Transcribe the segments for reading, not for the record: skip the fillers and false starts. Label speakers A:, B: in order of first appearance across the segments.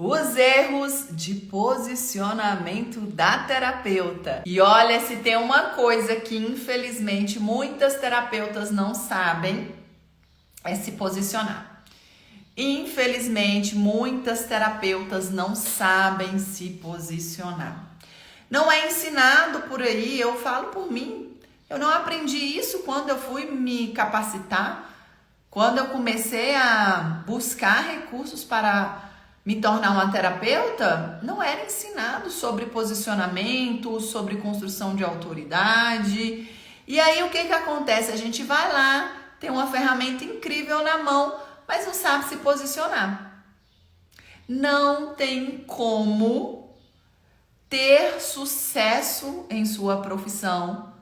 A: Os erros de posicionamento da terapeuta. E olha, se tem uma coisa que infelizmente muitas terapeutas não sabem, é se posicionar. Infelizmente, muitas terapeutas não sabem se posicionar. Não é ensinado por aí, eu falo por mim. Eu não aprendi isso quando eu fui me capacitar, quando eu comecei a buscar recursos para me tornar uma terapeuta. Não era ensinado sobre posicionamento, sobre construção de autoridade. E aí o que acontece? A gente vai lá, tem uma ferramenta incrível na mão, mas não sabe se posicionar. Não tem como ter sucesso em sua profissão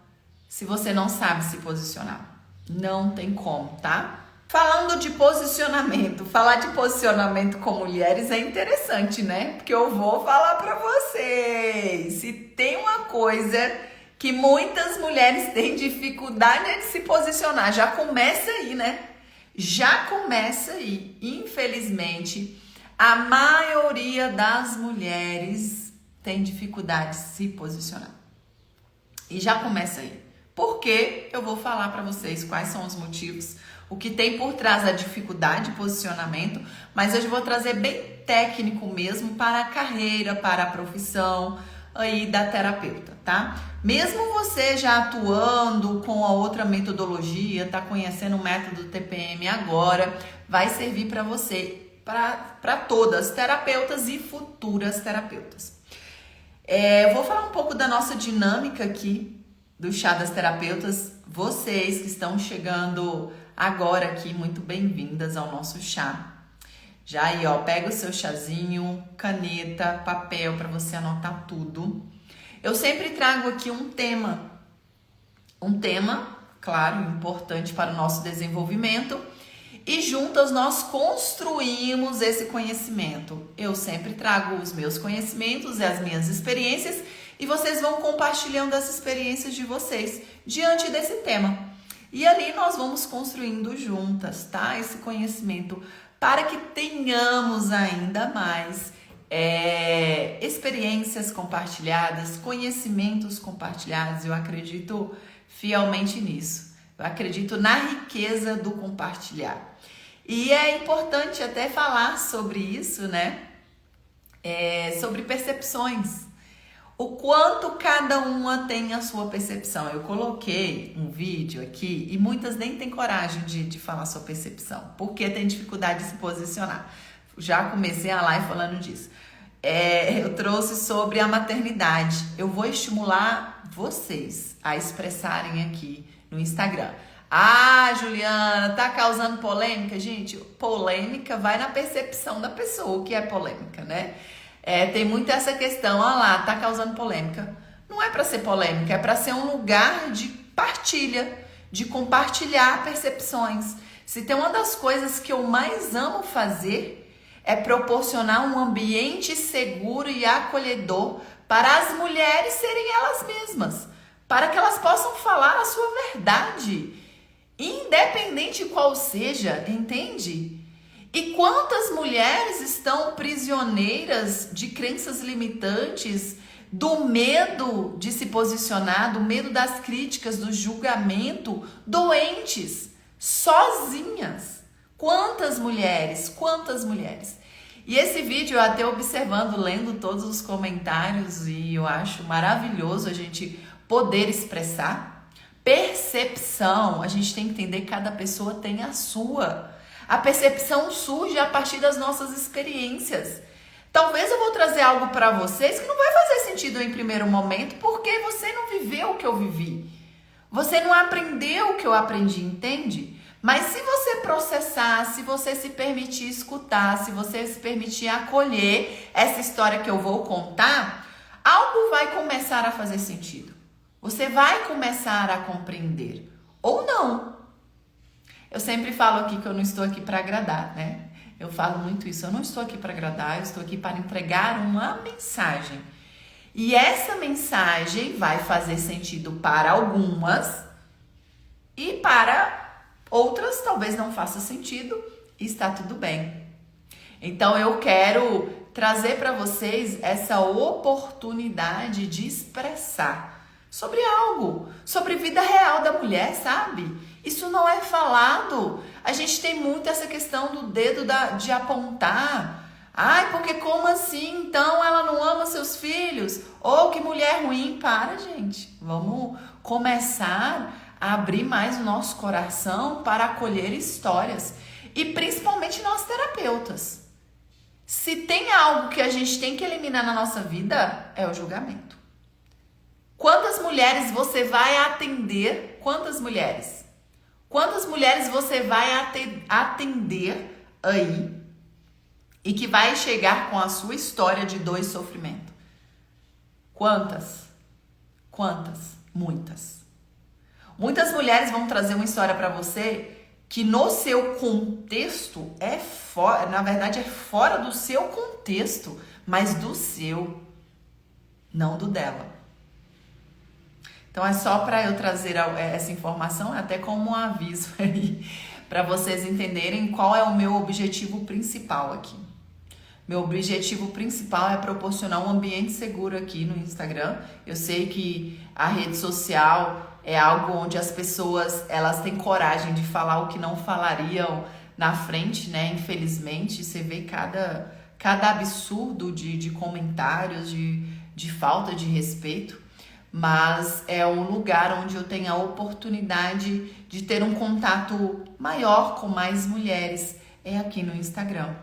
A: se você não sabe se posicionar. Não tem como, tá? Falando de posicionamento, falar de posicionamento com mulheres é interessante, né? Porque eu vou falar pra vocês. Se tem uma coisa que muitas mulheres têm dificuldade é de se posicionar. Já começa aí, né? Já começa aí. Infelizmente, a maioria das mulheres tem dificuldade de se posicionar. E já começa aí. Por quê? Eu vou falar pra vocês quais são os motivos, o que tem por trás da dificuldade de posicionamento, mas hoje eu vou trazer bem técnico mesmo para a carreira, para a profissão aí da terapeuta, tá? Mesmo você já atuando com a outra metodologia, tá conhecendo o método TPM agora, vai servir para você, para todas terapeutas e futuras terapeutas. Eu vou falar um pouco da nossa dinâmica aqui do Chá das Terapeutas. Vocês que estão chegando agora aqui, muito bem-vindas ao nosso chá. Já aí, ó, pega o seu chazinho, caneta, papel para você anotar tudo. Eu sempre trago aqui um tema, claro, importante para o nosso desenvolvimento, e juntas nós construímos esse conhecimento. Eu sempre trago os meus conhecimentos e as minhas experiências e vocês vão compartilhando as experiências de vocês diante desse tema. E ali nós vamos construindo juntas, tá? Esse conhecimento para que tenhamos ainda mais experiências compartilhadas, conhecimentos compartilhados. Eu acredito fielmente nisso. Eu acredito na riqueza do compartilhar. E é importante até falar sobre isso, né? Sobre percepções. O quanto cada uma tem a sua percepção. Eu coloquei um vídeo aqui e muitas nem têm coragem de falar sua percepção, porque tem dificuldade de se posicionar. Já comecei a live falando disso. Eu trouxe sobre a maternidade. Eu vou estimular vocês a expressarem aqui no Instagram. Ah, Juliana, tá causando polêmica? Gente, polêmica vai na percepção da pessoa, o que é polêmica, né? Tem muito essa questão, olha lá, tá causando polêmica. Não é para ser polêmica, é para ser um lugar de partilha, de compartilhar percepções. Se tem uma das coisas que eu mais amo fazer, é proporcionar um ambiente seguro e acolhedor para as mulheres serem elas mesmas, para que elas possam falar a sua verdade, independente qual seja, entende? E quantas mulheres estão prisioneiras de crenças limitantes, do medo de se posicionar, do medo das críticas, do julgamento, doentes, sozinhas. Quantas mulheres, quantas mulheres. E esse vídeo eu até observando, lendo todos os comentários, e eu acho maravilhoso a gente poder expressar. Percepção, a gente tem que entender que cada pessoa tem a sua. A percepção surge a partir das nossas experiências. Talvez eu vou trazer algo para vocês que não vai fazer sentido em primeiro momento, porque você não viveu o que eu vivi. Você não aprendeu o que eu aprendi, entende? Mas se você processar, se você se permitir escutar, se você se permitir acolher essa história que eu vou contar, algo vai começar a fazer sentido. Você vai começar a compreender. Ou não. Eu sempre falo aqui que eu não estou aqui para agradar, né? Eu falo muito isso. Eu não estou aqui para agradar, eu estou aqui para entregar uma mensagem. E essa mensagem vai fazer sentido para algumas e para outras talvez não faça sentido e está tudo bem. Então eu quero trazer para vocês essa oportunidade de expressar sobre algo, sobre vida real da mulher, sabe? Isso não é falado. A gente tem muito essa questão do dedo de apontar. Ai, porque como assim? Então ela não ama seus filhos? Ou que mulher ruim. Para, gente. Vamos começar a abrir mais o nosso coração para acolher histórias. E principalmente nós terapeutas. Se tem algo que a gente tem que eliminar na nossa vida, é o julgamento. Quantas mulheres você vai atender? Quantas mulheres? Quantas mulheres você vai atender aí e que vai chegar com a sua história de dor e sofrimento? Quantas? Quantas? Muitas. Muitas mulheres vão trazer uma história para você que no seu contexto é fora, na verdade é fora do seu contexto, mas do seu, não do dela. Então é só para eu trazer essa informação, até como um aviso aí, para vocês entenderem qual é o meu objetivo principal aqui. Meu objetivo principal é proporcionar um ambiente seguro aqui no Instagram. Eu sei que a rede social é algo onde as pessoas, elas têm coragem de falar o que não falariam na frente, né? Infelizmente, você vê cada absurdo de comentários, de falta de respeito. Mas é um lugar onde eu tenho a oportunidade de ter um contato maior com mais mulheres. É aqui no Instagram.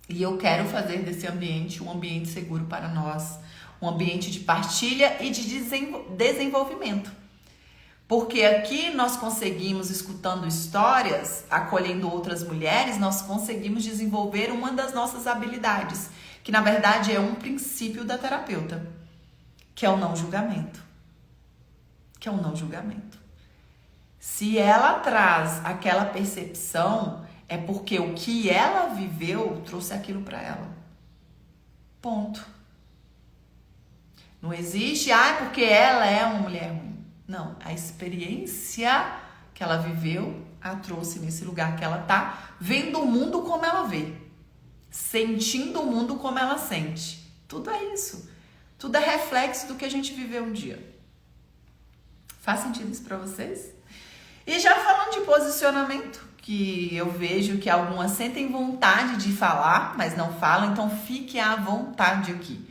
A: E eu quero fazer desse ambiente um ambiente seguro para nós. Um ambiente de partilha e de desenvolvimento. Porque aqui nós conseguimos, escutando histórias, acolhendo outras mulheres, nós conseguimos desenvolver uma das nossas habilidades, que na verdade é um princípio da terapeuta, que é o não julgamento. Que é o não julgamento. Se ela traz aquela percepção, é porque o que ela viveu trouxe aquilo para ela. Ponto. Não existe, porque ela é uma mulher ruim. Não, a experiência que ela viveu a trouxe nesse lugar que ela tá, vendo o mundo como ela vê, sentindo o mundo como ela sente. Tudo é isso. Tudo é reflexo do que a gente viveu um dia. Faz sentido isso para vocês? E já falando de posicionamento, que eu vejo que algumas sentem vontade de falar, mas não falam, então fique à vontade aqui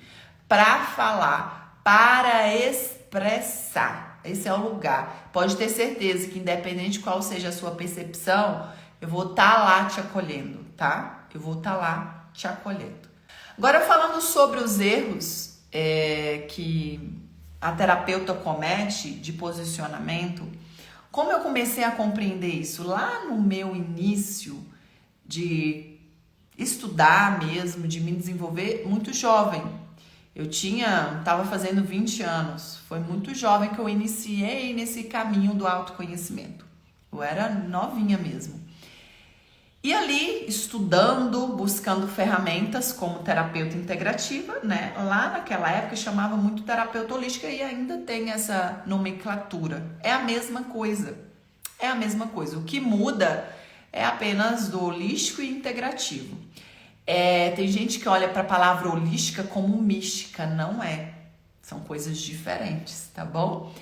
A: para falar, para expressar. Esse é o lugar. Pode ter certeza que independente de qual seja a sua percepção, eu vou estar lá te acolhendo, tá? Eu vou estar lá te acolhendo. Agora falando sobre os erros que a terapeuta comete de posicionamento, como eu comecei a compreender isso? Lá no meu início de estudar mesmo, de me desenvolver, muito jovem. Eu estava fazendo 20 anos, foi muito jovem que eu iniciei nesse caminho do autoconhecimento. Eu era novinha mesmo. E ali, estudando, buscando ferramentas como terapeuta integrativa, né? Lá naquela época chamava muito terapeuta holística e ainda tem essa nomenclatura. É a mesma coisa. É a mesma coisa. O que muda é apenas do holístico e integrativo. Tem gente que olha para a palavra holística como mística, não é. São coisas diferentes, tá bom?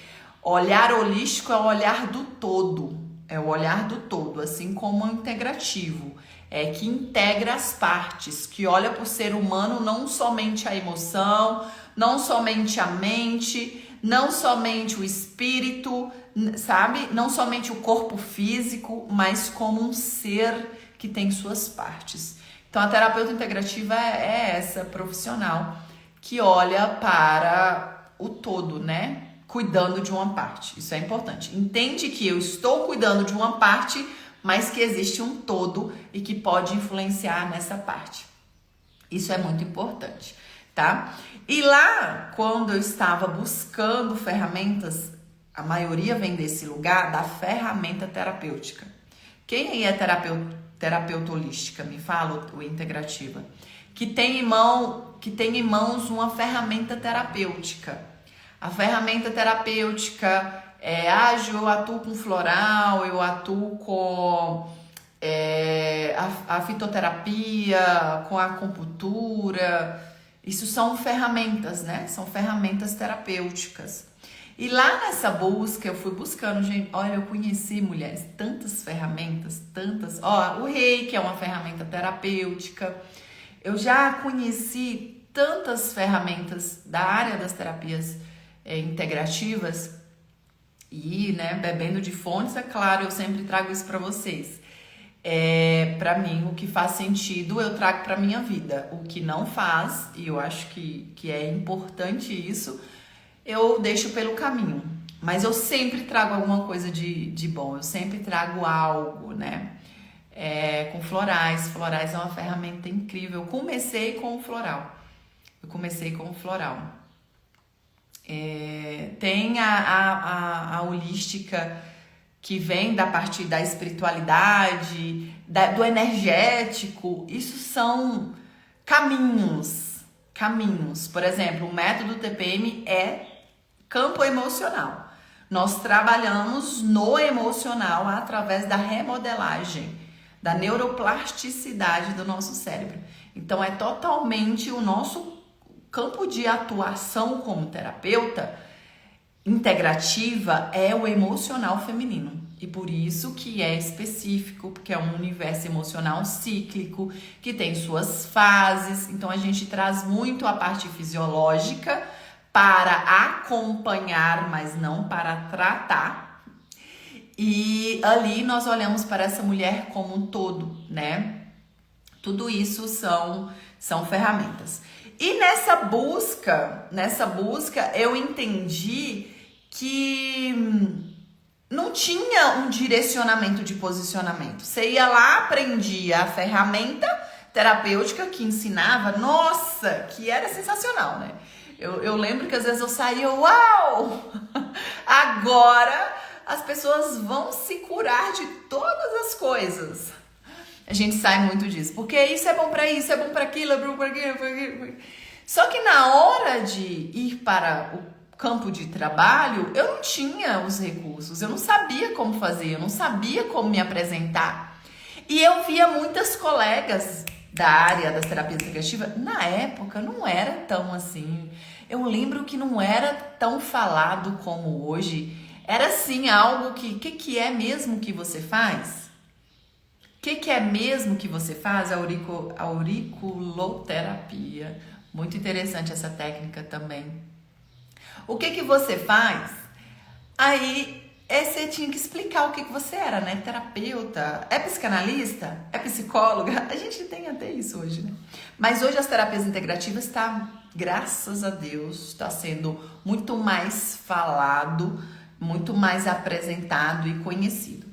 A: Olhar holístico é o olhar do todo, é o olhar do todo, assim como o integrativo, que integra as partes, que olha para o ser humano não somente a emoção, não somente a mente, não somente o espírito, sabe? Não somente o corpo físico, mas como um ser que tem suas partes. Então, a terapeuta integrativa é essa profissional que olha para o todo, né? Cuidando de uma parte. Isso é importante. Entende que eu estou cuidando de uma parte, mas que existe um todo e que pode influenciar nessa parte. Isso é muito importante, tá? E lá, quando eu estava buscando ferramentas, a maioria vem desse lugar da ferramenta terapêutica. Quem aí é terapeuta holística, me fala, ou integrativa, que tem em mãos uma ferramenta terapêutica. A ferramenta terapêutica eu atuo com floral, eu atuo com a fitoterapia, com a acupuntura. Isso são ferramentas, né? São ferramentas terapêuticas. E lá nessa busca, eu fui buscando, gente, olha, eu conheci, mulheres, tantas ferramentas, tantas. Ó, o Reiki é uma ferramenta terapêutica. Eu já conheci tantas ferramentas da área das terapias integrativas e, né, bebendo de fontes, é claro, eu sempre trago isso para vocês. Para mim, o que faz sentido eu trago para minha vida. O que não faz, e eu acho que é importante isso, eu deixo pelo caminho. Mas eu sempre trago alguma coisa de bom, eu sempre trago algo, né? Com florais. Florais é uma ferramenta incrível. Eu comecei com o floral. Tem a holística, que vem da partir da espiritualidade, do energético. Isso são caminhos. Por exemplo, o método TPM é campo emocional. Nós trabalhamos no emocional através da remodelagem, da neuroplasticidade do nosso cérebro. Então, é totalmente o nosso campo de atuação como terapeuta integrativa é o emocional feminino. E por isso que é específico, porque é um universo emocional cíclico, que tem suas fases. Então, a gente traz muito a parte fisiológica para acompanhar, mas não para tratar. E ali nós olhamos para essa mulher como um todo, né? Tudo isso são ferramentas. E nessa busca eu entendi que não tinha um direcionamento de posicionamento. Você ia lá, aprendia a ferramenta terapêutica que ensinava, nossa, que era sensacional, né? Eu lembro que às vezes eu saía, uau! Agora as pessoas vão se curar de todas as coisas. A gente sai muito disso, porque isso é bom para isso, é bom para aquilo, é bom para aquilo. Só que na hora de ir para o campo de trabalho, eu não tinha os recursos, eu não sabia como fazer, eu não sabia como me apresentar. E eu via muitas colegas da área das terapias integrativas, na época não era tão assim. Eu lembro que não era tão falado como hoje. Era assim, algo que é mesmo que você faz? O que é mesmo que você faz? A auriculoterapia. Muito interessante essa técnica também. O que você faz? Aí você tinha que explicar o que você era, né? Terapeuta, é psicanalista, é psicóloga. A gente tem até isso hoje, né? Mas hoje as terapias integrativas graças a Deus, está sendo muito mais falado, muito mais apresentado e conhecido.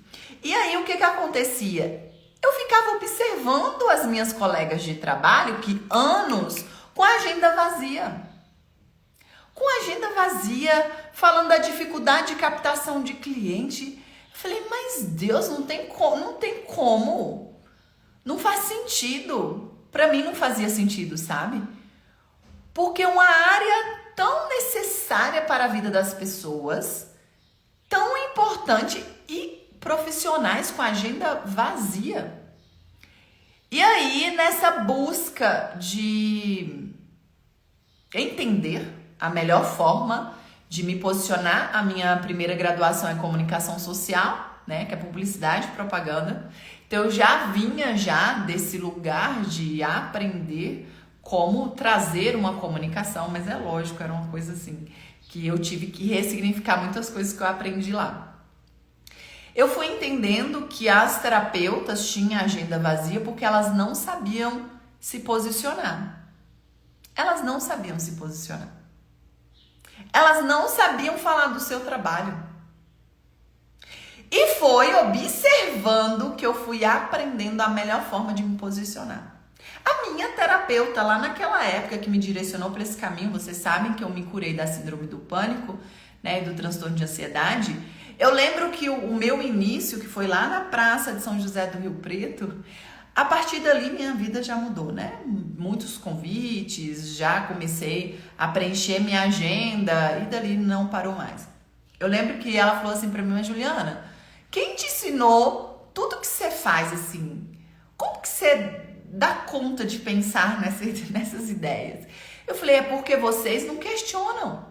A: E aí o que acontecia? Eu ficava observando as minhas colegas de trabalho que anos com a agenda vazia. Falando da dificuldade de captação de cliente. Eu falei, mas Deus, não tem como. Não faz sentido. Para mim não fazia sentido, sabe? Porque é uma área tão necessária para a vida das pessoas, tão importante e profissionais com a agenda vazia. E aí, nessa busca de entender a melhor forma de me posicionar, a minha primeira graduação é comunicação social, né, que é publicidade e propaganda. Então eu já vinha desse lugar de aprender como trazer uma comunicação, mas é lógico, era uma coisa assim que eu tive que ressignificar muitas coisas que eu aprendi lá. Eu fui entendendo que as terapeutas tinham agenda vazia porque elas não sabiam se posicionar. Elas não sabiam se posicionar. Elas não sabiam falar do seu trabalho. E foi observando que eu fui aprendendo a melhor forma de me posicionar. A minha terapeuta lá naquela época que me direcionou para esse caminho, vocês sabem que eu me curei da síndrome do pânico, né, e do transtorno de ansiedade. Eu lembro que o meu início, que foi lá na praça de São José do Rio Preto, a partir dali minha vida já mudou, né? Muitos convites, já comecei a preencher minha agenda e dali não parou mais. Eu lembro que ela falou assim para mim, mas Juliana, quem te ensinou tudo que você faz assim, como que você dá conta de pensar nessas ideias? Eu falei, é porque vocês não questionam.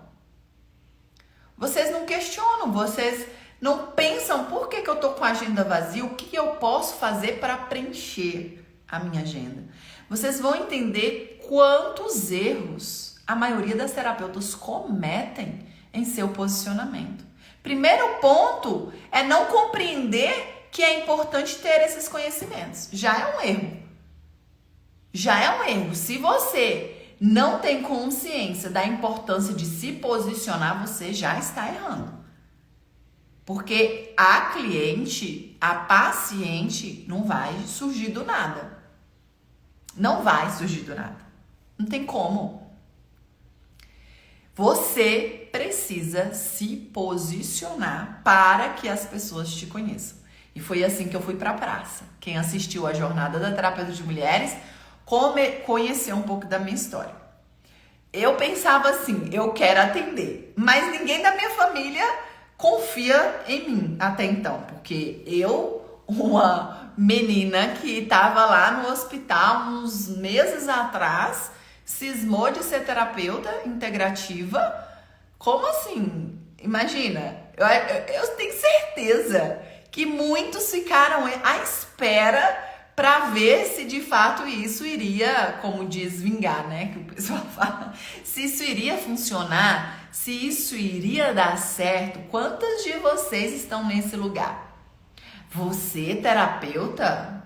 A: Vocês não questionam, vocês não pensam por que eu tô com a agenda vazia, o que eu posso fazer para preencher a minha agenda. Vocês vão entender quantos erros a maioria das terapeutas cometem em seu posicionamento. Primeiro ponto é não compreender que é importante ter esses conhecimentos. Já é um erro. Já é um erro. Se você não tem consciência da importância de se posicionar, você já está errando. Porque a cliente, a paciente, não vai surgir do nada. Não vai surgir do nada. Não tem como. Você precisa se posicionar para que as pessoas te conheçam. E foi assim que eu fui para a praça. Quem assistiu a Jornada da Terapeuta de Mulheres conheceu um pouco da minha história. Eu pensava assim, eu quero atender, mas ninguém da minha família confia em mim até então, porque eu, uma menina que estava lá no hospital uns meses atrás, cismou de ser terapeuta integrativa. Como assim? Imagina, eu tenho certeza que muitos ficaram à espera para ver se de fato isso iria, como diz, vingar, né? Que o pessoal fala. Se isso iria funcionar, se isso iria dar certo. Quantas de vocês estão nesse lugar? Você, terapeuta?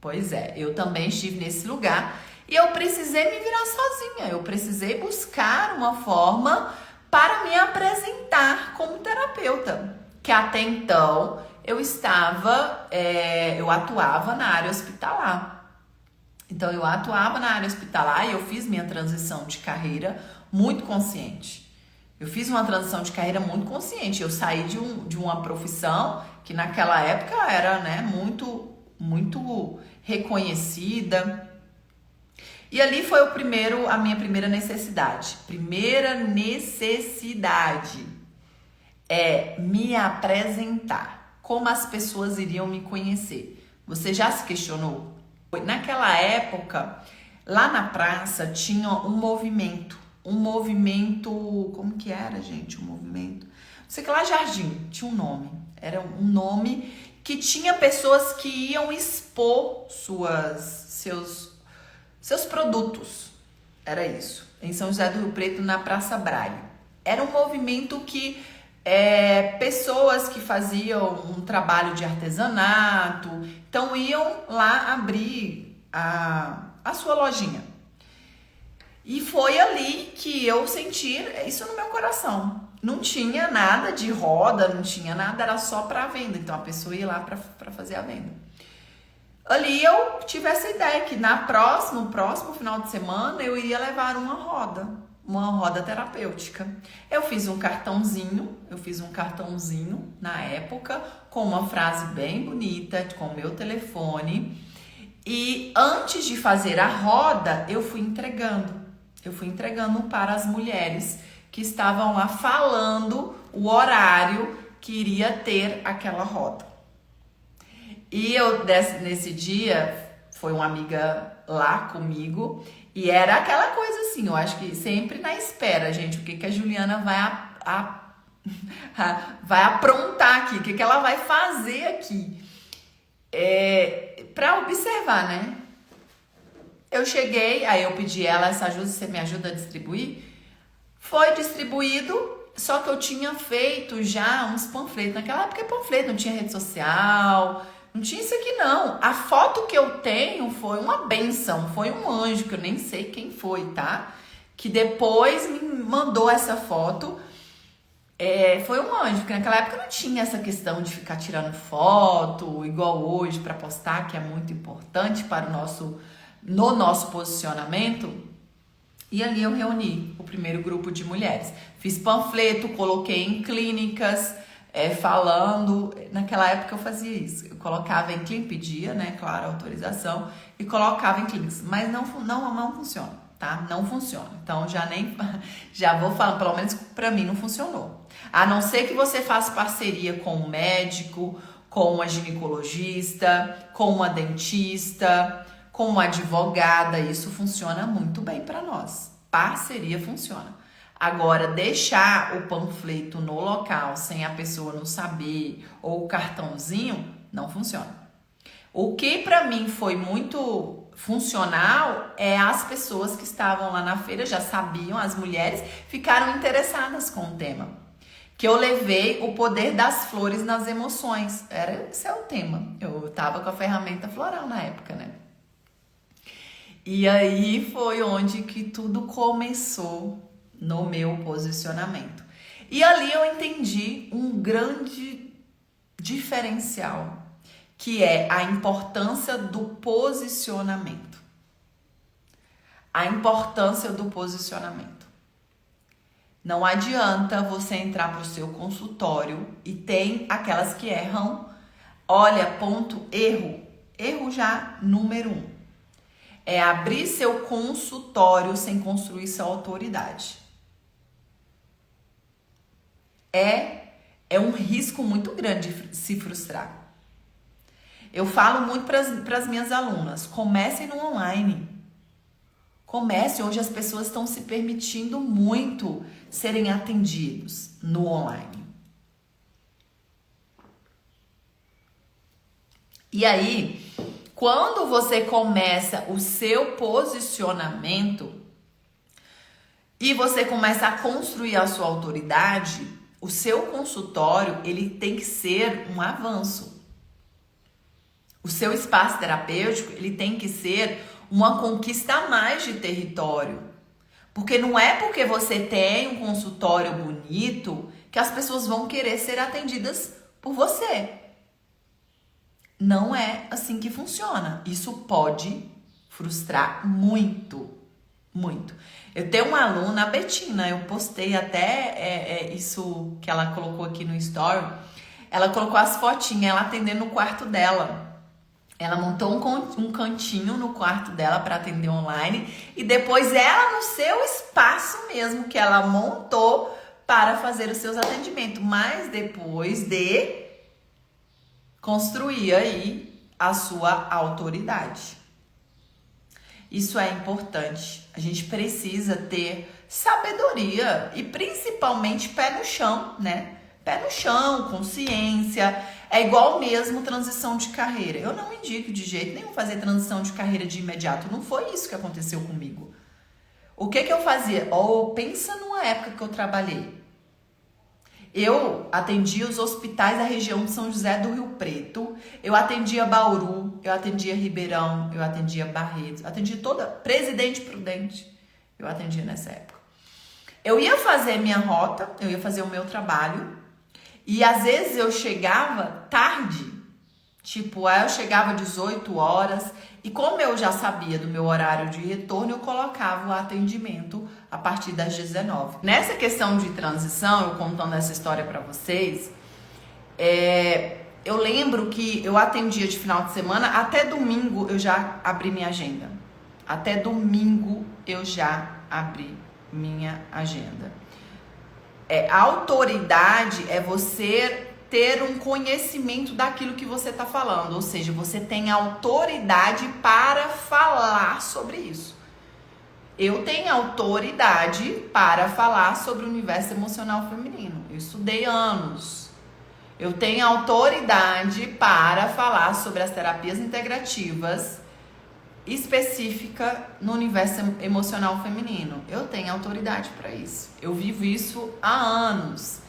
A: Pois é, eu também estive nesse lugar e eu precisei me virar sozinha. Eu precisei buscar uma forma para me apresentar como terapeuta, que até então eu atuava na área hospitalar. Então, eu atuava na área hospitalar e eu fiz minha transição de carreira muito consciente. Eu saí de uma profissão que naquela época era, né, muito, muito reconhecida. E ali foi a minha primeira necessidade. Primeira necessidade é me apresentar. Como as pessoas iriam me conhecer? Você já se questionou? Naquela época, lá na praça tinha um movimento, como que era, gente? Um movimento, não sei que lá, Jardim, tinha um nome, era um nome que tinha pessoas que iam expor seus produtos, era isso, em São José do Rio Preto, na Praça Braille. Era um movimento que pessoas que faziam um trabalho de artesanato, então iam lá abrir a sua lojinha. E foi ali que eu senti isso no meu coração. Não tinha nada de roda, não tinha nada, era só para venda. Então a pessoa ia lá para fazer a venda. Ali eu tive essa ideia que no próximo final de semana eu iria levar uma roda terapêutica. Eu fiz um cartãozinho na época, com uma frase bem bonita, com o meu telefone. E antes de fazer a roda, eu fui entregando para as mulheres que estavam lá falando o horário que iria ter aquela roda. E nesse dia, foi uma amiga lá comigo, e era aquela coisa assim, eu acho que sempre na espera, gente, o que a Juliana vai aprontar aqui, o que ela vai fazer aqui, para observar, né? Eu cheguei, aí eu pedi ela essa ajuda, você me ajuda a distribuir? Foi distribuído, só que eu tinha feito já uns panfletos, naquela época panfleto, não tinha rede social, não tinha isso aqui não. A foto que eu tenho foi uma bênção, foi um anjo, que eu nem sei quem foi, tá? Que depois me mandou essa foto. Foi um anjo, porque naquela época não tinha essa questão de ficar tirando foto, igual hoje, para postar, que é muito importante para no nosso posicionamento. E ali eu reuni o primeiro grupo de mulheres. Fiz panfleto, coloquei em clínicas, falando. Naquela época eu fazia isso. Eu colocava em clínica, pedia, né, claro, autorização, e colocava em clínicas. Mas não funciona, tá? Não funciona. Então já vou falando, pelo menos pra mim não funcionou. A não ser que você faça parceria com um médico, com uma ginecologista, com uma dentista, com uma advogada. Isso funciona muito bem para nós. Parceria funciona. Agora, deixar o panfleto no local sem a pessoa não saber ou o cartãozinho, não funciona. O que para mim foi muito funcional é as pessoas que estavam lá na feira, já sabiam, as mulheres, ficaram interessadas com o tema. Que eu levei o poder das flores nas emoções. Esse é o tema. Eu tava com a ferramenta floral na época, né? E aí foi onde que tudo começou no meu posicionamento. E ali eu entendi um grande diferencial, que é a importância do posicionamento. A importância do posicionamento. Não adianta você entrar para o seu consultório e tem aquelas que erram. Olha, ponto, erro já número 1. É abrir seu consultório sem construir sua autoridade. É um risco muito grande de se frustrar. Eu falo muito para as minhas alunas, comecem no online. Comecem, hoje as pessoas estão se permitindo muito serem atendidos no online. E aí, quando você começa o seu posicionamento e você começa a construir a sua autoridade, o seu consultório, ele tem que ser um avanço. O seu espaço terapêutico, ele tem que ser uma conquista a mais de território. Porque não é porque você tem um consultório bonito que as pessoas vão querer ser atendidas por você. Não é assim que funciona. Isso pode frustrar muito, muito. Eu tenho uma aluna, a Betina, eu postei até isso que ela colocou aqui no story. Ela colocou as fotinhas, ela atendendo no quarto dela. Ela montou um cantinho no quarto dela para atender online e depois ela no seu espaço mesmo que ela montou para fazer os seus atendimentos, mas depois de construir aí a sua autoridade. Isso é importante. A gente precisa ter sabedoria e principalmente pé no chão, né? Pé no chão, consciência. É igual mesmo transição de carreira. Eu não indico de jeito nenhum fazer transição de carreira de imediato. Não foi isso que aconteceu comigo. O que eu fazia? Pensa numa época que eu trabalhei. Eu atendia os hospitais da região de São José do Rio Preto. Eu atendia Bauru, eu atendia Ribeirão, eu atendia Barretos. Eu atendia toda Presidente Prudente. Eu atendia nessa época. Eu ia fazer minha rota, eu ia fazer o meu trabalho. E às vezes eu chegava tarde, aí eu chegava 18 horas e como eu já sabia do meu horário de retorno, eu colocava o atendimento a partir das 19. Nessa questão de transição, eu contando essa história para vocês, eu lembro que eu atendia de final de semana, até domingo eu já abri minha agenda. Até domingo eu já abri minha agenda. A autoridade é você ter um conhecimento daquilo que você está falando, ou seja, você tem autoridade para falar sobre isso. Eu tenho autoridade para falar sobre o universo emocional feminino. Eu estudei anos. Eu tenho autoridade para falar sobre as terapias integrativas específica no universo emocional feminino. Eu tenho autoridade para isso. Eu vivo isso há anos.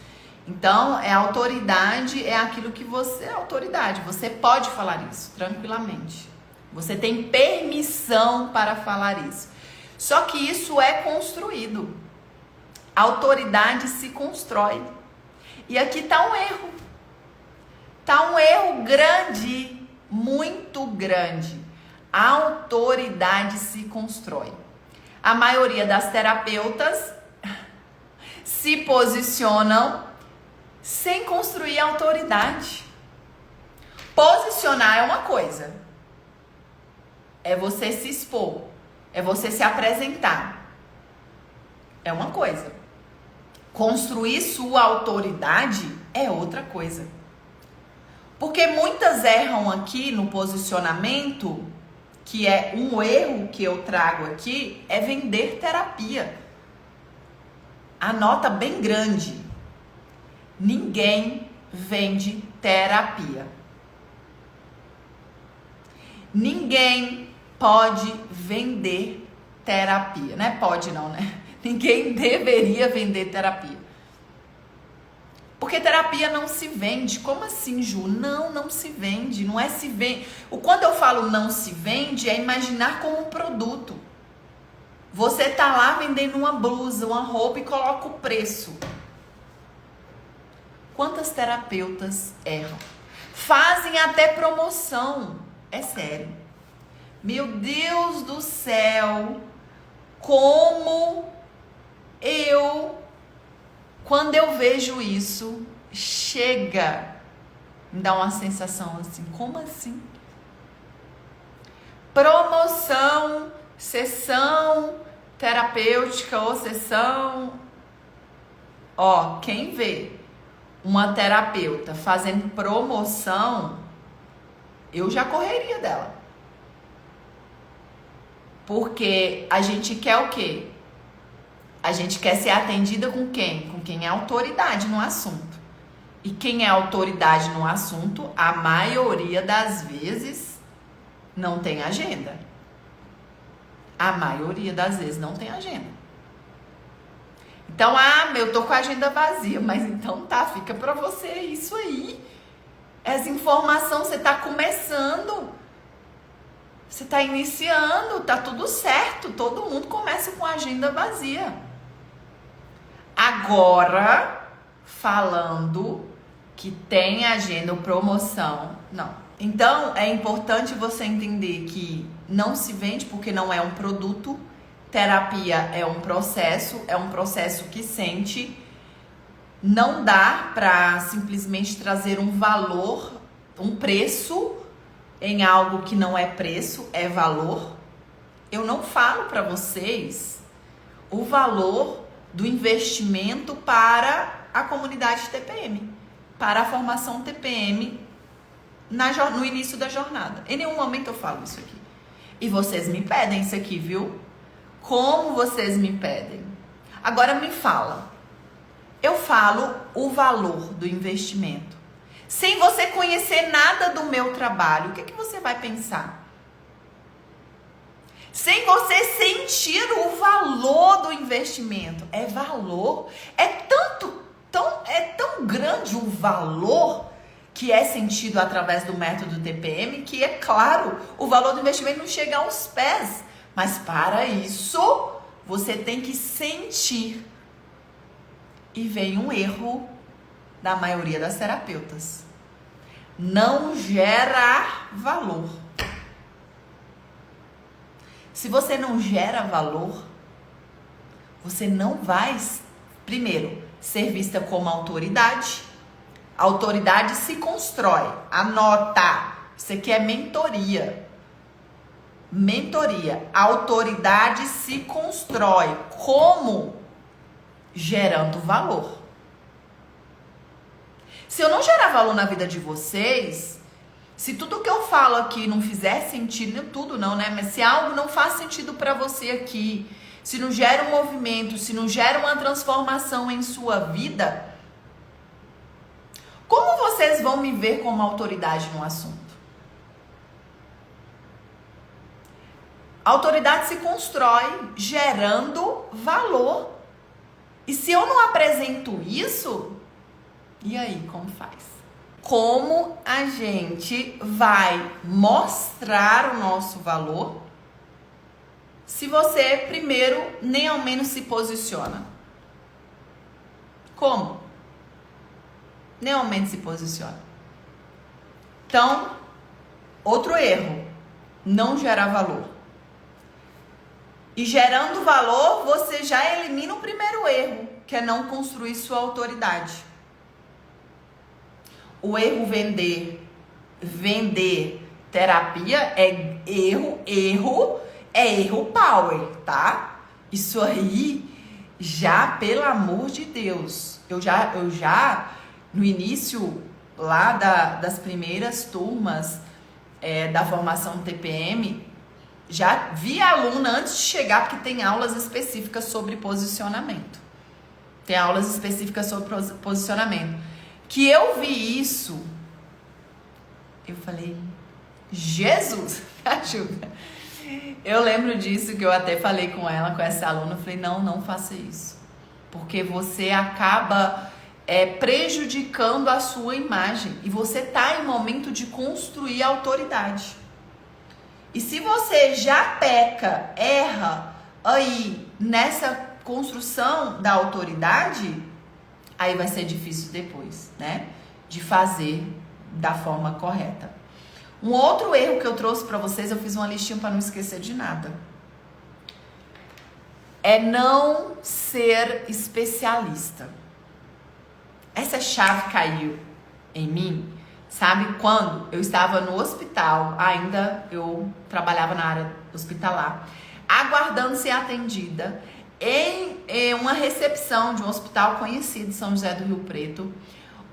A: Então, autoridade é aquilo que você é autoridade. Você pode falar isso tranquilamente. Você tem permissão para falar isso. Só que isso é construído. A autoridade se constrói. E aqui está um erro. Está um erro grande, muito grande. A autoridade se constrói. A maioria das terapeutas se posicionam sem construir autoridade. Posicionar é uma coisa. É você se expor. É você se apresentar. É uma coisa. Construir sua autoridade é outra coisa. Porque muitas erram aqui no posicionamento, que é um erro que eu trago aqui, é vender terapia. Anota bem grande. Ninguém vende terapia. Ninguém pode vender terapia. Não é pode não, né? Ninguém deveria vender terapia. Porque terapia não se vende. Como assim, Ju? Não se vende. Não é se vende. Quando eu falo não se vende, é imaginar como um produto. Você tá lá vendendo uma blusa, uma roupa e coloca o preço. Quantas terapeutas erram? Fazem até promoção. É sério. Meu Deus do céu. Como quando eu vejo isso, chega, me dá uma sensação assim, como assim? Promoção, sessão terapêutica ou sessão... Ó, quem vê uma terapeuta fazendo promoção, eu já correria dela. Porque a gente quer o quê? A gente quer ser atendida com quem? Com quem é autoridade no assunto. E quem é autoridade no assunto, a maioria das vezes, não tem agenda. A maioria das vezes não tem agenda. Então, eu tô com a agenda vazia. Mas então tá, fica pra você isso aí. Essa informação, você tá começando. Você tá iniciando, tá tudo certo. Todo mundo começa com a agenda vazia. Agora, falando que tem agenda ou promoção, não. Então, é importante você entender que não se vende porque não é um produto. Terapia é um processo que sente. Não dá para simplesmente trazer um valor, um preço em algo que não é preço, é valor. Eu não falo para vocês o valor do investimento para a comunidade TPM, para a formação TPM no início da jornada. Em nenhum momento eu falo isso aqui. E vocês me pedem isso aqui, viu? Como vocês me pedem? Agora me fala. Eu falo o valor do investimento. Sem você conhecer nada do meu trabalho, o que você vai pensar? Sem você sentir o valor do investimento. É valor. É tão grande o valor que é sentido através do método TPM, que é claro, o valor do investimento não chega aos pés. Mas para isso, você tem que sentir. E vem um erro da maioria das terapeutas. Não gerar valor. Se você não gera valor, você não vai, primeiro, ser vista como autoridade. A autoridade se constrói. Anota. Isso aqui é mentoria. Mentoria. A autoridade se constrói. Como? Gerando valor. Se eu não gerar valor na vida de vocês, se tudo que eu falo aqui não fizer sentido, não tudo não, né? Mas se algo não faz sentido para você aqui, se não gera um movimento, se não gera uma transformação em sua vida, como vocês vão me ver como autoridade no assunto? A autoridade se constrói gerando valor. E se eu não apresento isso, e aí, como faz? Como a gente vai mostrar o nosso valor se você, primeiro, nem ao menos se posiciona? Como? Nem ao menos se posiciona. Então, outro erro, não gerar valor. E gerando valor, você já elimina o primeiro erro, que é não construir sua autoridade. O erro vender terapia é erro power, tá? Isso aí, já, pelo amor de Deus, eu já no início lá das primeiras turmas da formação do TPM, já vi a aluna antes de chegar, porque tem aulas específicas sobre posicionamento. Tem aulas específicas sobre posicionamento. Que eu vi isso, eu falei, Jesus, ajuda. Eu lembro disso, que eu até falei com ela, com essa aluna, eu falei, não faça isso. Porque você acaba prejudicando a sua imagem. E você está em momento de construir autoridade. E se você já peca, erra aí nessa construção da autoridade, aí vai ser difícil depois, né? De fazer da forma correta. Um outro erro que eu trouxe para vocês, eu fiz uma listinha para não esquecer de nada. É não ser especialista. Essa chave caiu em mim, sabe? Quando eu estava no hospital, ainda eu trabalhava na área hospitalar, aguardando ser atendida em uma recepção de um hospital conhecido, São José do Rio Preto.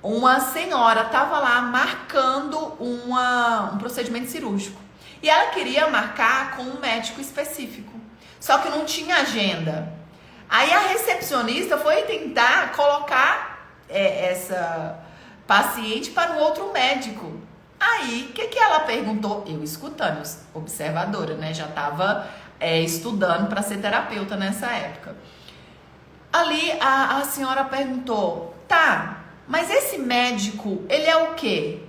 A: Uma senhora estava lá marcando um procedimento cirúrgico. E ela queria marcar com um médico específico. Só que não tinha agenda. Aí a recepcionista foi tentar colocar essa paciente para um outro médico. Aí, o que ela perguntou? Eu escutando, observadora, né? Já estava estudando para ser terapeuta nessa época. Ali a senhora perguntou, tá, mas esse médico, ele é o quê?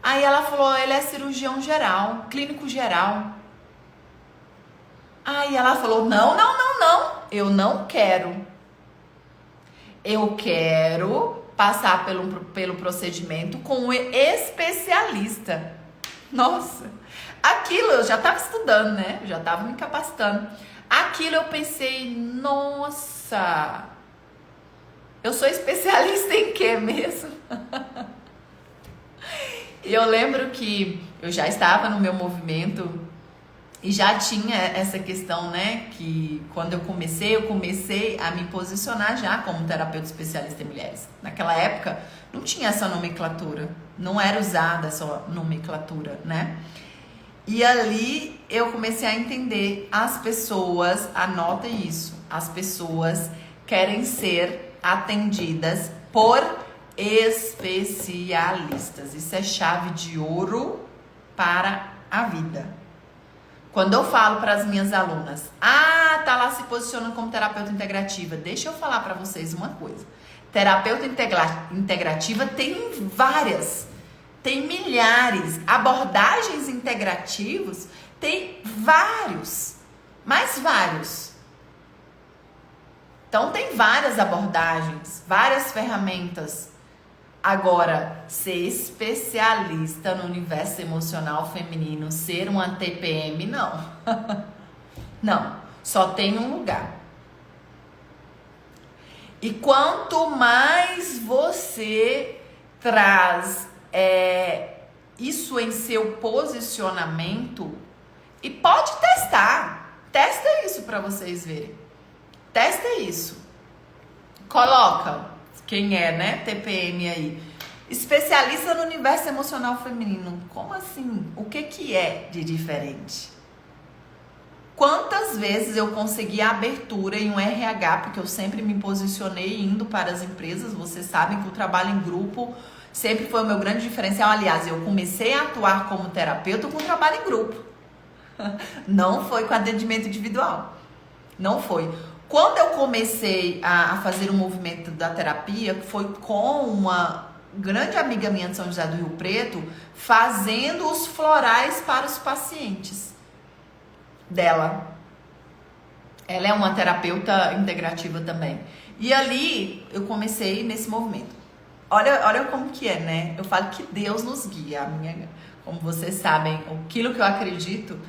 A: Aí ela falou, ele é cirurgião geral, clínico geral. Aí ela falou, não, eu não quero. Eu quero passar pelo procedimento com um especialista. Nossa, aquilo eu já estava estudando, né? Eu já estava me capacitando. Aquilo eu pensei, nossa, eu sou especialista em quê mesmo? E eu lembro que eu já estava no meu movimento e já tinha essa questão, né? Que quando eu comecei a me posicionar já como terapeuta especialista em mulheres. Naquela época não tinha essa nomenclatura, não era usada essa nomenclatura, né? E ali eu comecei a entender, as pessoas, anotem isso, as pessoas querem ser atendidas por especialistas. Isso é chave de ouro para a vida. Quando eu falo para as minhas alunas, tá lá se posicionando como terapeuta integrativa, deixa eu falar para vocês uma coisa. Terapeuta integrativa tem várias, tem milhares. Abordagens integrativas tem vários, mais vários. Então tem várias abordagens, várias ferramentas. Agora, ser especialista no universo emocional feminino, ser uma TPM, não. Não, só tem um lugar. E quanto mais você traz isso em seu posicionamento, e pode testar, testa isso para vocês verem. Testa isso. Coloca quem é, né? TPM aí. Especialista no universo emocional feminino. Como assim? O que é de diferente? Quantas vezes eu consegui a abertura em um RH, porque eu sempre me posicionei indo para as empresas. Vocês sabem que o trabalho em grupo sempre foi o meu grande diferencial. Aliás, eu comecei a atuar como terapeuta com trabalho em grupo. Não foi com atendimento individual. Não foi. Quando eu comecei a fazer o movimento da terapia, foi com uma grande amiga minha de São José do Rio Preto, fazendo os florais para os pacientes dela. Ela é uma terapeuta integrativa também. E ali eu comecei nesse movimento. Olha como que é, né? Eu falo que Deus nos guia. Como vocês sabem, aquilo que eu acredito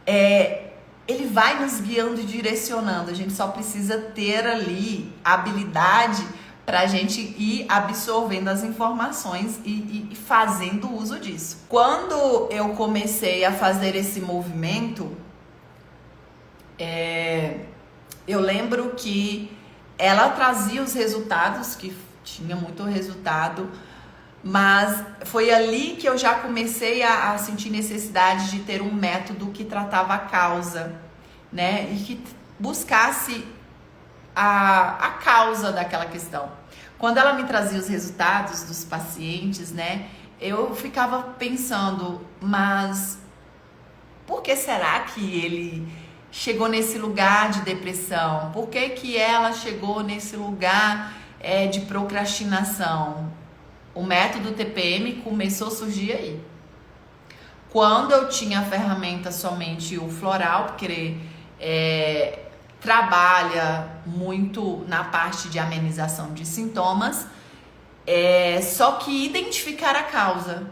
A: Ele vai nos guiando e direcionando. A gente só precisa ter ali a habilidade para a gente ir absorvendo as informações e fazendo uso disso. Quando eu comecei a fazer esse movimento, eu lembro que ela trazia os resultados, que tinha muito resultado, Mas foi ali que eu já comecei a sentir necessidade de ter um método que tratava a causa, né? E que buscasse a causa daquela questão. Quando ela me trazia os resultados dos pacientes, né? Eu ficava pensando, mas por que será que ele chegou nesse lugar de depressão? Por que que ela chegou nesse lugar de procrastinação? O método TPM começou a surgir aí. Quando eu tinha a ferramenta somente o floral, porque trabalha muito na parte de amenização de sintomas, só que identificar a causa.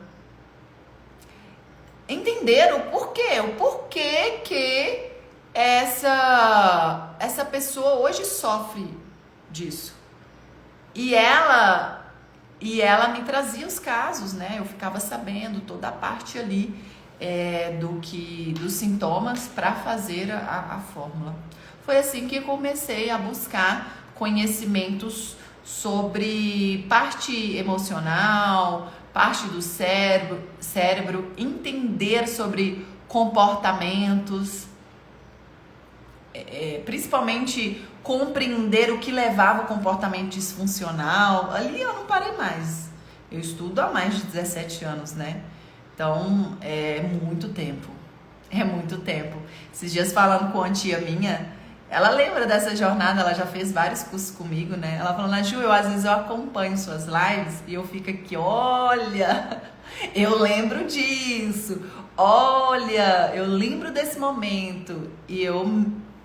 A: Entender o porquê que essa pessoa hoje sofre disso. E ela me trazia os casos, né? Eu ficava sabendo toda a parte ali dos sintomas para fazer a fórmula. Foi assim que eu comecei a buscar conhecimentos sobre parte emocional, parte do cérebro, entender sobre comportamentos, principalmente compreender o que levava ao comportamento disfuncional. Ali eu não parei mais. Eu estudo há mais de 17 anos, né? Então, é muito tempo. É muito tempo. Esses dias falando com uma tia minha, ela lembra dessa jornada, ela já fez vários cursos comigo, né? Ela falou, Ju, às vezes eu acompanho suas lives e eu fico aqui, olha, eu lembro disso. Olha, eu lembro desse momento. E eu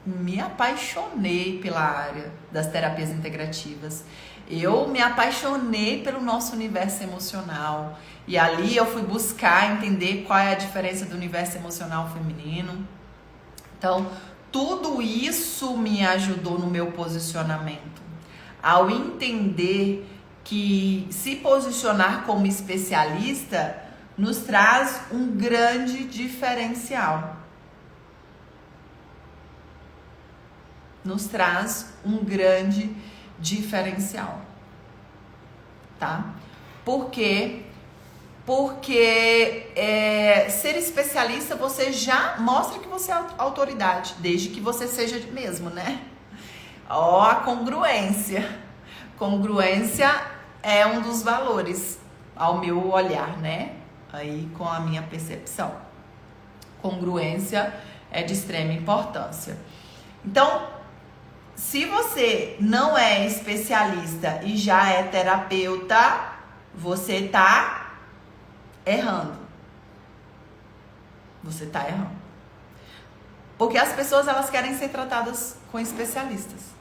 A: me apaixonei pela área das terapias integrativas. Eu me apaixonei pelo nosso universo emocional. E ali eu fui buscar entender qual é a diferença do universo emocional feminino. Então, tudo isso me ajudou no meu posicionamento. Ao entender que se posicionar como especialista nos traz um grande diferencial. Nos traz um grande diferencial, tá? Por quê? Porque ser especialista você já mostra que você é autoridade, desde que você seja mesmo, né? Ó, a congruência. Congruência é um dos valores, ao meu olhar, né? Aí com a minha percepção. Congruência é de extrema importância. Então, se você não é especialista e já é terapeuta, você tá errando. Você tá errando. Porque as pessoas, elas querem ser tratadas com especialistas.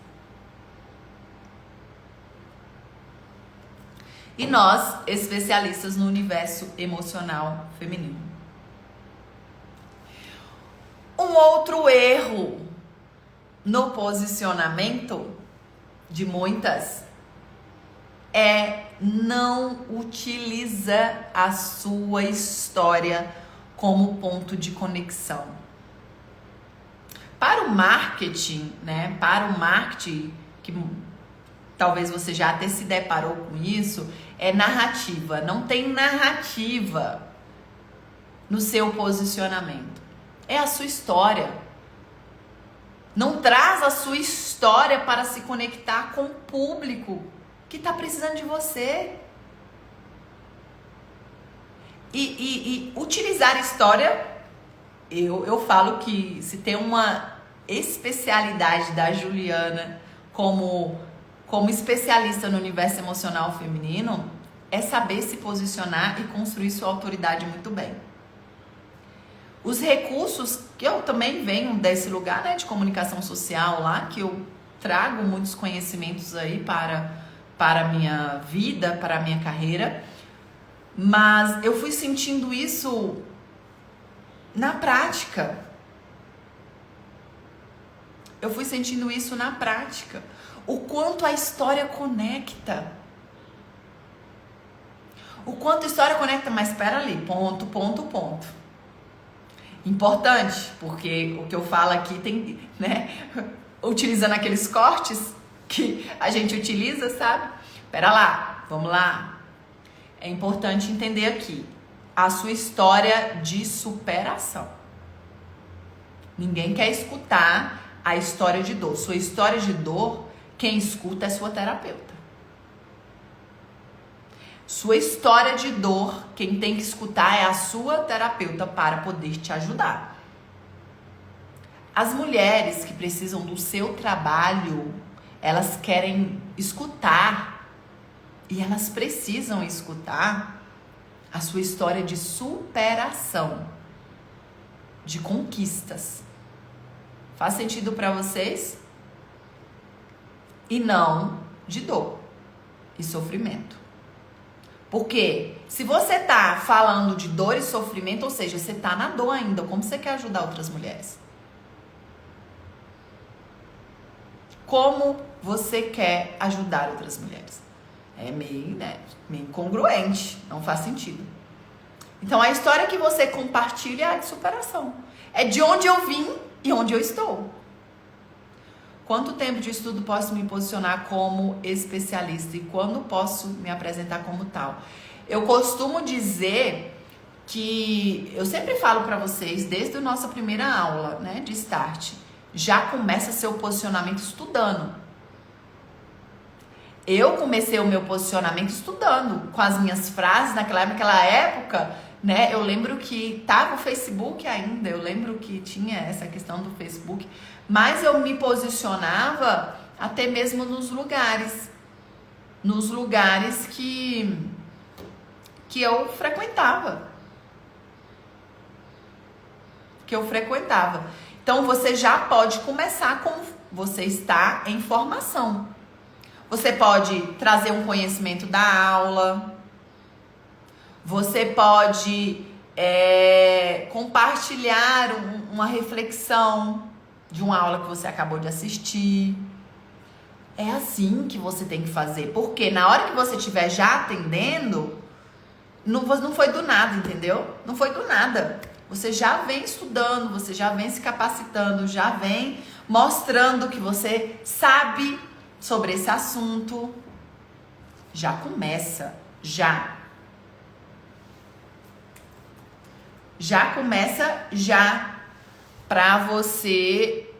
A: E nós, especialistas no universo emocional feminino. Um outro erro no posicionamento de muitas é não utiliza a sua história como ponto de conexão. Para o marketing, né? Para o marketing, que talvez você já até se deparou com isso, é narrativa. Não tem narrativa no seu posicionamento. É a sua história. Não traz a sua história para se conectar com o público que está precisando de você. E utilizar história, eu falo que se tem uma especialidade da Juliana como especialista no universo emocional feminino, é saber se posicionar e construir sua autoridade muito bem. Os recursos, que eu também venho desse lugar, né, de comunicação social lá, que eu trago muitos conhecimentos aí para a minha vida, para a minha carreira, mas eu fui sentindo isso na prática. Eu fui sentindo isso na prática. O quanto a história conecta. O quanto a história conecta, mas espera ali, ponto. Importante, porque o que eu falo aqui tem, né, utilizando aqueles cortes que a gente utiliza, sabe? Pera lá, vamos lá. É importante entender aqui a sua história de superação. Ninguém quer escutar a história de dor. Sua história de dor, quem escuta é sua terapeuta. Sua história de dor, quem tem que escutar é a sua terapeuta para poder te ajudar. As mulheres que precisam do seu trabalho, elas querem escutar e elas precisam escutar a sua história de superação, de conquistas. Faz sentido para vocês? E não de dor e sofrimento. Porque se você tá falando de dor e sofrimento, ou seja, você tá na dor ainda, como você quer ajudar outras mulheres? Como você quer ajudar outras mulheres? É meio incongruente, não faz sentido. Então a história que você compartilha é a de superação. É de onde eu vim e onde eu estou. Quanto tempo de estudo posso me posicionar como especialista e quando posso me apresentar como tal? Eu costumo dizer que eu sempre falo para vocês desde a nossa primeira aula, né, de start, já começa seu posicionamento estudando. Eu comecei o meu posicionamento estudando com as minhas frases naquela época, né? Eu lembro que tava o Facebook ainda, eu lembro que tinha essa questão do Facebook, mas eu me posicionava até mesmo nos lugares que eu frequentava. Então você já pode começar como você está em formação. Você pode trazer um conhecimento da aula. Você pode compartilhar uma reflexão de uma aula que você acabou de assistir. É assim que você tem que fazer. Porque na hora que você estiver já atendendo, não foi do nada, entendeu? Não foi do nada. Você já vem estudando, você já vem se capacitando, já vem mostrando que você sabe sobre esse assunto. Já começa, já começa para você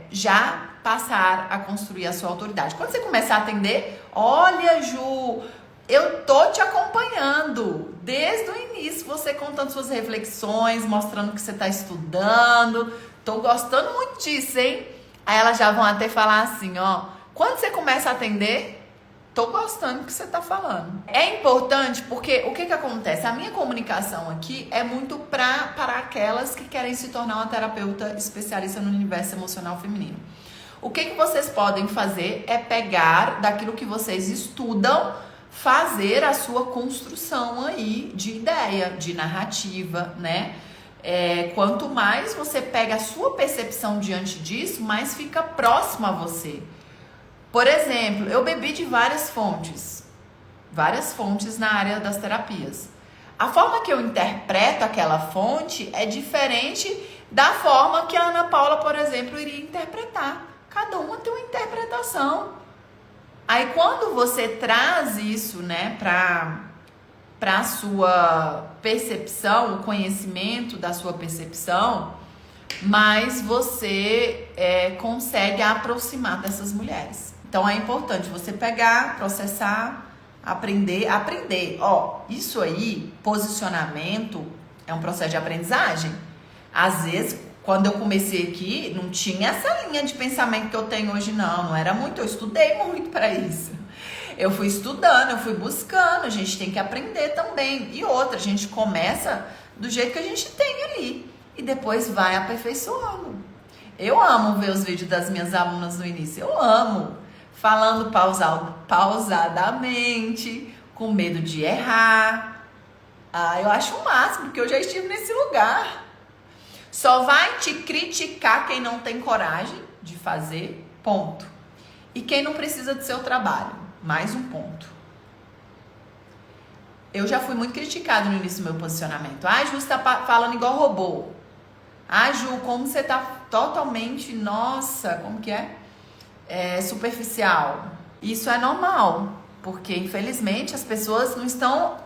A: já passar a construir a sua autoridade. Quando você começar a atender, olha, Ju, eu tô te acompanhando desde o início, você contando suas reflexões, mostrando que você tá estudando, tô gostando muito disso, hein? Aí elas já vão até falar assim, ó, quando você começa a atender, tô gostando do que você tá falando. É importante porque o que acontece? A minha comunicação aqui é muito para aquelas que querem se tornar uma terapeuta especialista no universo emocional feminino. O que vocês podem fazer é pegar daquilo que vocês estudam, fazer a sua construção aí de ideia, de narrativa, né? Quanto mais você pega a sua percepção diante disso, mais fica próximo a você. Por exemplo, eu bebi de várias fontes na área das terapias. A forma que eu interpreto aquela fonte é diferente da forma que a Ana Paula, por exemplo, iria interpretar. Cada uma tem uma interpretação. Aí quando você traz isso, né, para a sua percepção, o conhecimento da sua percepção, mais você consegue aproximar dessas mulheres. Então é importante você pegar, processar, aprender. Ó, isso aí, posicionamento, é um processo de aprendizagem. Às vezes, quando eu comecei aqui, não tinha essa linha de pensamento que eu tenho hoje, não era muito, eu estudei muito para isso. Eu fui estudando, eu fui buscando, a gente tem que aprender também. E outra, a gente começa do jeito que a gente tem ali e depois vai aperfeiçoando. Eu amo ver os vídeos das minhas alunas no início, eu amo. Falando pausadamente, com medo de errar. Eu acho o máximo, porque eu já estive nesse lugar. Só vai te criticar quem não tem coragem de fazer, ponto. E quem não precisa do seu trabalho, mais um ponto. Eu já fui muito criticada no início do meu posicionamento. Ju, você tá falando igual robô. Ju, como você tá totalmente, nossa, como que é? Superficial. Isso é normal. Porque, infelizmente, as pessoas não estão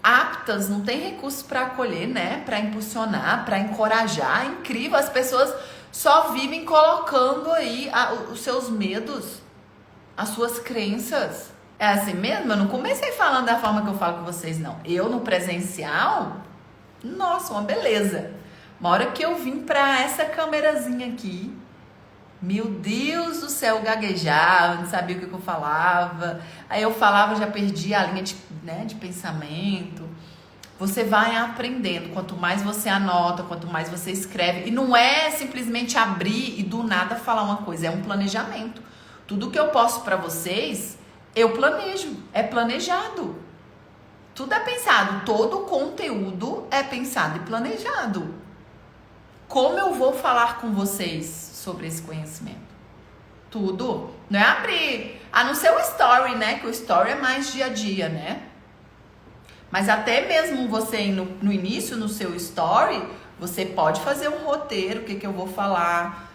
A: aptas, não tem recursos para acolher, né? Para impulsionar, para encorajar. É incrível, as pessoas só vivem colocando aí os seus medos, as suas crenças. É assim mesmo? Eu não comecei falando da forma que eu falo com vocês, não. Eu no presencial, nossa, uma beleza. Uma hora que eu vim pra essa câmerazinha aqui, meu Deus do céu, eu gaguejava, não sabia o que eu falava. Aí eu falava, já perdi a linha de pensamento. Você vai aprendendo. Quanto mais você anota, quanto mais você escreve. E não é simplesmente abrir e do nada falar uma coisa. É um planejamento. Tudo que eu posto pra vocês, eu planejo. É planejado. Tudo é pensado. Todo o conteúdo é pensado e planejado. Como eu vou falar com vocês sobre esse conhecimento? Tudo. Não é abrir. A não ser o story, né? Que o story é mais dia a dia, né? Mas até mesmo você no início, no seu story, você pode fazer um roteiro, o que eu vou falar,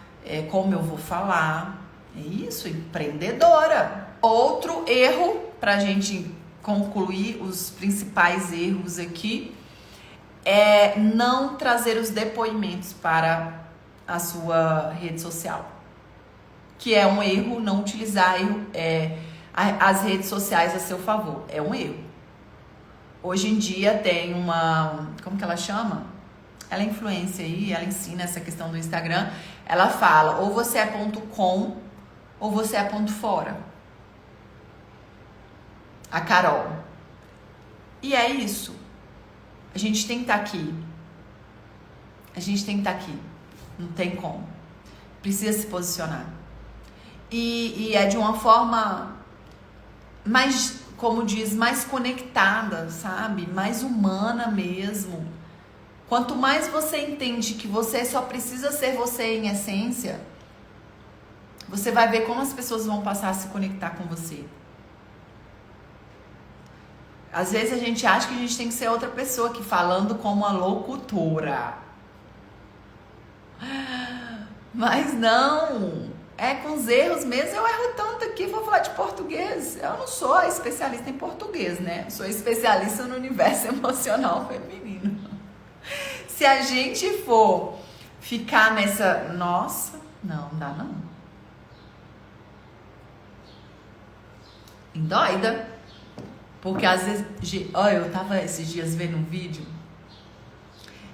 A: como eu vou falar. É isso, empreendedora. Outro erro, pra gente concluir os principais erros aqui, é não trazer os depoimentos para a sua rede social. Que é um erro não utilizar as redes sociais a seu favor. É um erro. Hoje em dia tem uma... Como que ela chama? Ela é influência aí, ela ensina essa questão do Instagram. Ela fala, ou você é ponto .com, ou você é ponto .fora. A Carol. E é isso. A gente tem que estar aqui. A gente tem que estar aqui. Não tem como. Precisa se posicionar. E é de uma forma mais, como diz, mais conectada, sabe? Mais humana mesmo. Quanto mais você entende que você só precisa ser você em essência, você vai ver como as pessoas vão passar a se conectar com você. Às vezes a gente acha que a gente tem que ser outra pessoa que falando como uma locutora. Mas não. É com os erros mesmo. Eu erro tanto aqui, vou falar de português. Eu não sou especialista em português, né? Sou especialista no universo emocional feminino. Se a gente for ficar nessa... Nossa, não dá não. Doida. Porque às vezes... Olha, eu tava esses dias vendo um vídeo.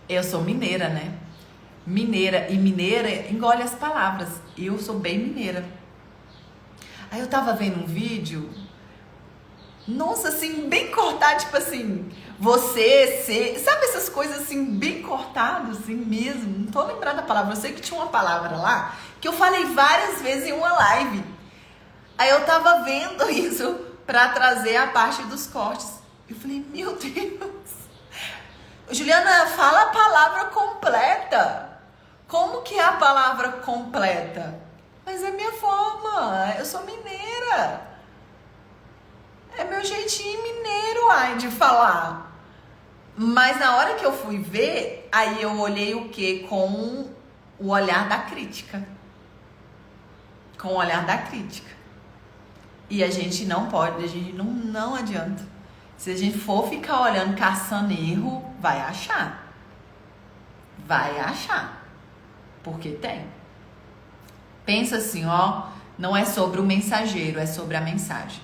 A: Eu sou mineira, né? Mineira. E mineira engole as palavras. Eu sou bem mineira. Aí eu tava vendo um vídeo. Nossa, assim, bem cortado. Tipo assim, você, ser... Sabe essas coisas assim, bem cortadas, assim mesmo? Não tô lembrando a palavra. Eu sei que tinha uma palavra lá que eu falei várias vezes em uma live. Aí eu tava vendo isso pra trazer a parte dos cortes. Eu falei, meu Deus. Juliana, fala a palavra completa. Como que é a palavra completa? Mas é minha forma. Eu sou mineira. É meu jeitinho mineiro, ai, de falar. Mas na hora que eu fui ver, aí eu olhei o quê? Com o olhar da crítica. Com o olhar da crítica. E a gente não pode, a gente não adianta. Se a gente for ficar olhando, caçando erro, vai achar. Vai achar. Porque tem. Pensa assim, ó, não é sobre o mensageiro, é sobre a mensagem.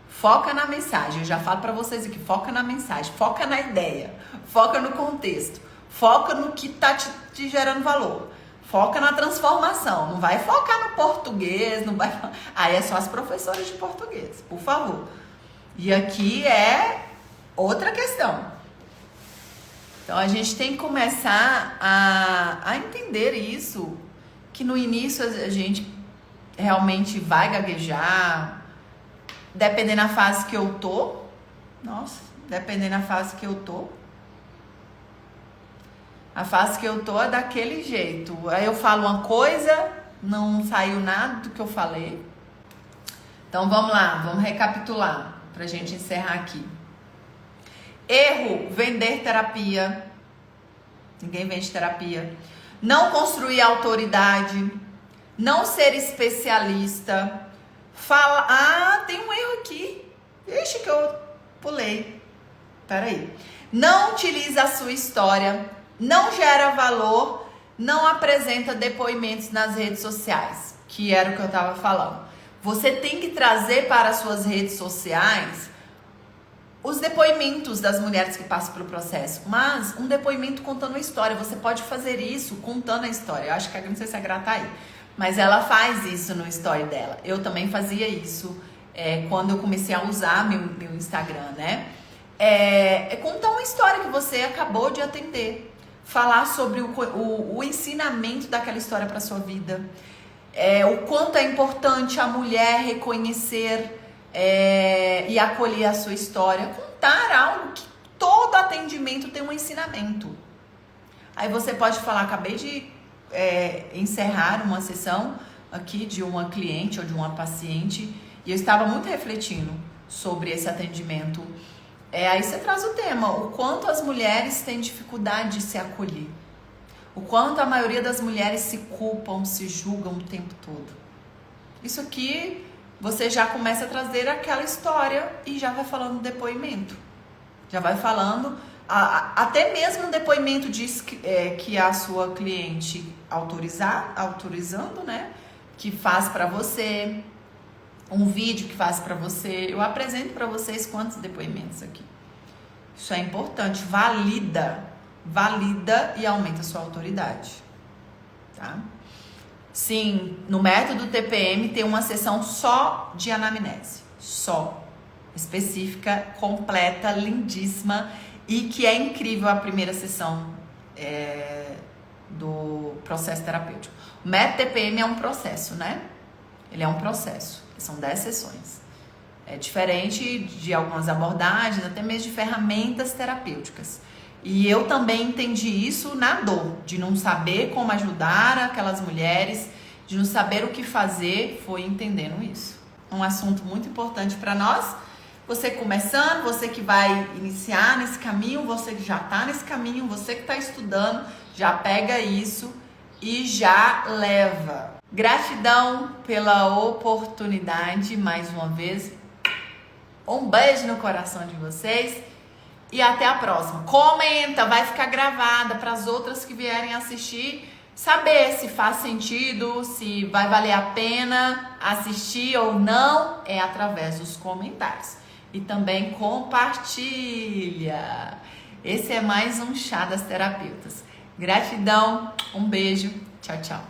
A: Foca na mensagem. Eu já falo pra vocês aqui, foca na mensagem, foca na ideia, foca no contexto, foca no que tá te gerando valor. Foca na transformação, não vai focar no português, não vai... Aí é só as professoras de português, por favor. E aqui é outra questão. Então a gente tem que começar a entender isso, que no início a gente realmente vai gaguejar, dependendo da fase que eu tô. Nossa, dependendo da fase que eu tô. A fase que eu tô é daquele jeito. Aí eu falo uma coisa, não saiu nada do que eu falei. Então vamos lá, vamos recapitular pra gente encerrar aqui. Erro, vender terapia. Ninguém vende terapia. Não construir autoridade. Não ser especialista. Fala, ah, tem um erro aqui. Ixi, que eu pulei. Peraí. Não utiliza a sua história, não gera valor, não apresenta depoimentos nas redes sociais, que era o que eu estava falando. Você tem que trazer para as suas redes sociais os depoimentos das mulheres que passam pelo processo, mas um depoimento contando a história. Você pode fazer isso contando a história. Eu acho que não sei se a Gra tá aí, mas ela faz isso no story dela. Eu também fazia isso quando eu comecei a usar meu Instagram, né? Contar uma história que você acabou de atender. Falar sobre o ensinamento daquela história para sua vida. O quanto é importante a mulher reconhecer e acolher a sua história. Contar algo que todo atendimento tem um ensinamento. Aí você pode falar, acabei de encerrar uma sessão aqui de uma cliente ou de uma paciente e eu estava muito refletindo sobre esse atendimento. Aí você traz o tema, o quanto as mulheres têm dificuldade de se acolher. O quanto a maioria das mulheres se culpam, se julgam o tempo todo. Isso aqui, você já começa a trazer aquela história e já vai falando do depoimento. Já vai falando, até mesmo um depoimento diz que a sua cliente autorizando, né? Que faz para você, um vídeo que faz para você. Eu apresento para vocês quantos depoimentos aqui. Isso é importante, valida e aumenta a sua autoridade, tá? Sim, no método TPM tem uma sessão só de anamnese, só, específica, completa, lindíssima e que é incrível a primeira sessão do processo terapêutico. O método TPM é um processo, né? Ele é um processo, são 10 sessões. É diferente de algumas abordagens, até mesmo de ferramentas terapêuticas. E eu também entendi isso na dor, de não saber como ajudar aquelas mulheres, de não saber o que fazer, foi entendendo isso. Um assunto muito importante para nós. Você começando, você que vai iniciar nesse caminho, você que já está nesse caminho, você que está estudando, já pega isso e já leva. Gratidão pela oportunidade, mais uma vez. Um beijo no coração de vocês e até a próxima. Comenta, vai ficar gravada para as outras que vierem assistir saber se faz sentido, se vai valer a pena assistir ou não, é através dos comentários. E também compartilha. Esse é mais um Chá das Terapeutas. Gratidão, um beijo, tchau, tchau.